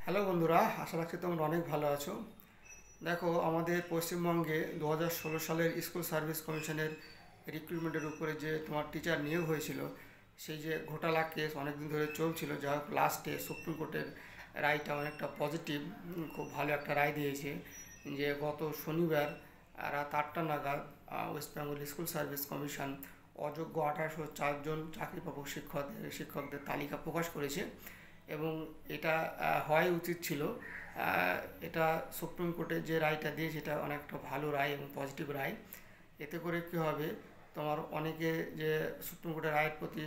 Hello বন্ধুরা, আশা রাখছি তোমরা অনেক ভালো আছো। দেখো, আমাদের পশ্চিমবঙ্গে 2016 সালের স্কুল সার্ভিস কমিশনের রিক্রুটমেন্টের উপরে যে তোমার টিচার নিয়োগ হয়েছিল, সেই যে ঘোটালা কেস অনেকদিন ধরে চলছিল, যা হোক লাস্টে সুপ্রিম কোর্টের রায়টা অনেকটা পজিটিভ, খুব ভালো একটা রায় দিয়েছে। যে গত শনিবার রাত 8টা নাগাদ West Bengal school service commission অযোগ্য 1804 জন চাকরিপ্রাপক শিক্ষকদের তালিকা প্রকাশ করেছে। এবং এটা হওয়াই উচিত ছিল। এটা সুপ্রিম কোর্টের যে রায়টা দিয়েছে এটা অনেকটা ভালো রায় এবং পজিটিভ রায়। এতে করে কী হবে, তোমার অনেকে যে সুপ্রিম কোর্টের রায়ের প্রতি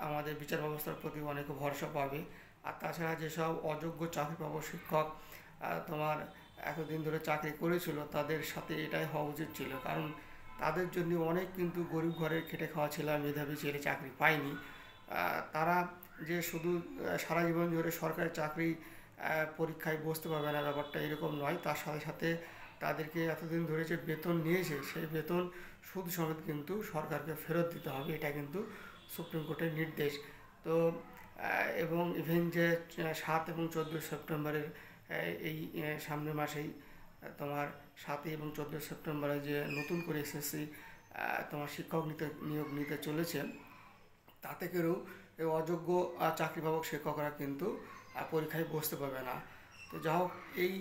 আমাদের বিচার ব্যবস্থার প্রতি অনেকে ভরসা পাবে। আর তাছাড়া যেসব অযোগ্য চাকরি পাবো শিক্ষক তোমার এতদিন ধরে চাকরি করেছিল, তাদের সাথে এটাই হওয়া উচিত ছিল। কারণ তাদের জন্য অনেক কিন্তু গরিব ঘরের খেটে খাওয়া ছেলে মেধাবী ছেলে চাকরি পায়নি। তারা যে শুধু সারা জীবন ধরে সরকারি চাকরি পরীক্ষায় বসতে পারবে না, ব্যাপারটা এরকম নয়। তার সাথে সাথে তাদেরকে এতদিন ধরে যে বেতন নিয়েছে, সেই বেতন সুদ সমেত কিন্তু সরকারকে ফেরত দিতে হবে, এটা কিন্তু সুপ্রিম কোর্টের নির্দেশ। তো এবং ইভেন যে 7 এবং 14 সেপ্টেম্বরের এই সামনের মাসেই তোমার 7 এবং 14 সেপ্টেম্বরে যে নতুন করে এসএসসি তোমার শিক্ষক নিয়োগ নিতে চলেছে, তাতে করেও এই অযোগ্য চাকরি পাবক শিক্ষকরা কিন্তু পরীক্ষায় বসতে পারবে না। তো যা হোক, এই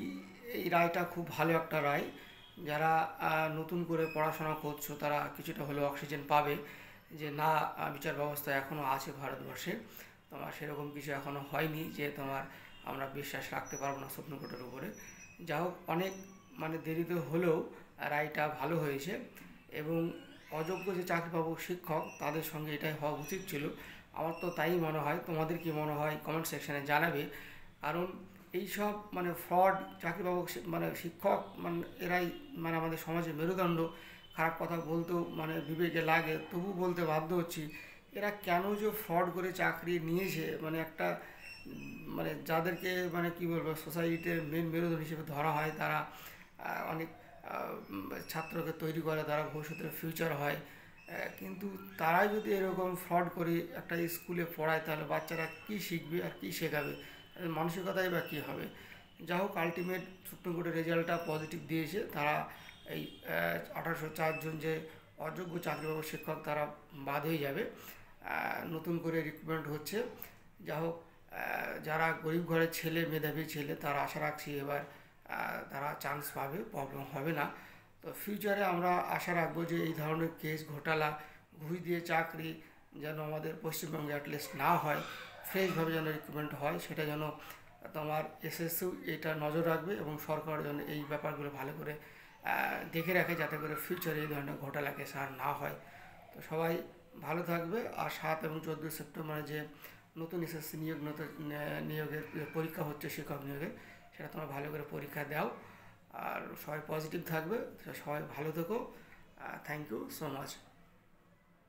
এই রায়টা খুব ভালো একটা রায়। যারা নতুন করে পড়াশোনা করছো তারা কিছুটা হলেও অক্সিজেন পাবে, যে না, বিচার ব্যবস্থা এখনও আছে ভারতবর্ষে। তোমার সেরকম কিছু এখনও হয়নি যে তোমার আমরা বিশ্বাস রাখতে পারবো না সুপ্রিম কোর্টের উপরে। যা হোক, অনেক মানে দেরিতে হলেও রায়টা ভালো হয়েছে। এবং অযোগ্য যে চাকরি পাবো শিক্ষক, তাদের সঙ্গে এটাই হওয়া উচিত ছিল। আমার তো তাই মনে হয়। তোমাদের কি মনে হয় কমেন্ট সেকশানে জানাবে। কারণ এই সব মানে ফ্রড চাকরি পাবো মানে শিক্ষক, মানে এরাই মানে আমাদের সমাজে মেরুদণ্ড। খারাপ কথা বলতেও মানে বিবেকে লাগে, তবু বলতে বাধ্য হচ্ছি। এরা কেন যে ফ্রড করে চাকরি নিয়েছে, মানে একটা মানে যাদেরকে মানে কি বলবো সোসাইটির মেন মেরুদণ্ড হিসেবে ধরা হয়, তারা অনেক ছাত্রকে তৈরি করে, তারা ভবিষ্যতের ফিউচার হয়। কিন্তু তারাই যদি এরকম ফ্রড করে একটা স্কুলে পড়ায়, তাহলে বাচ্চারা কী শিখবে আর কী শেখাবে, মানসিকতাই বা কী হবে। যা হোক, আলটিমেট সুপ্রিম কোর্টের রেজাল্টটা পজিটিভ দিয়েছে। তারা এই 1804 জন যে অযোগ্য চাকরিবাবু শিক্ষক, তারা বাদ হয়ে যাবে। নতুন করে রিক্রুটমেন্ট হচ্ছে। যা হোক, যারা গরিব ঘরের ছেলে মেধাবী ছেলে, তারা আশা রাখছি এবার তারা চান্স পাবে, প্রবলেম হবে না। তো ফিউচারে আমরা আশা রাখবো যে এই ধরনের কেস ঘোটালা, ঘুষ দিয়ে চাকরি যেন আমাদের পশ্চিমবঙ্গে অ্যাটলিস্ট না হয়। ফ্রেশভাবে যেন রিক্রুটমেন্ট হয়, সেটা যেন তোমার এসএসসিও এটা নজর রাখবে এবং সরকার যেন এই ব্যাপারগুলো ভালো করে দেখে রাখে, যাতে করে ফিউচারে এই ধরনের ঘোটালা কেস আর না হয়। তো সবাই ভালো থাকবে। আর 7 এবং 14 সেপ্টেম্বরে যে নতুন এসএসসি নিয়োগের পরীক্ষা হচ্ছে শিক্ষক নিয়োগের, সেটা তোমরা ভালো করে পরীক্ষা দাও। আর সবাই পজিটিভ থাকবে। সবাই ভালো থেকো। Thank you so much.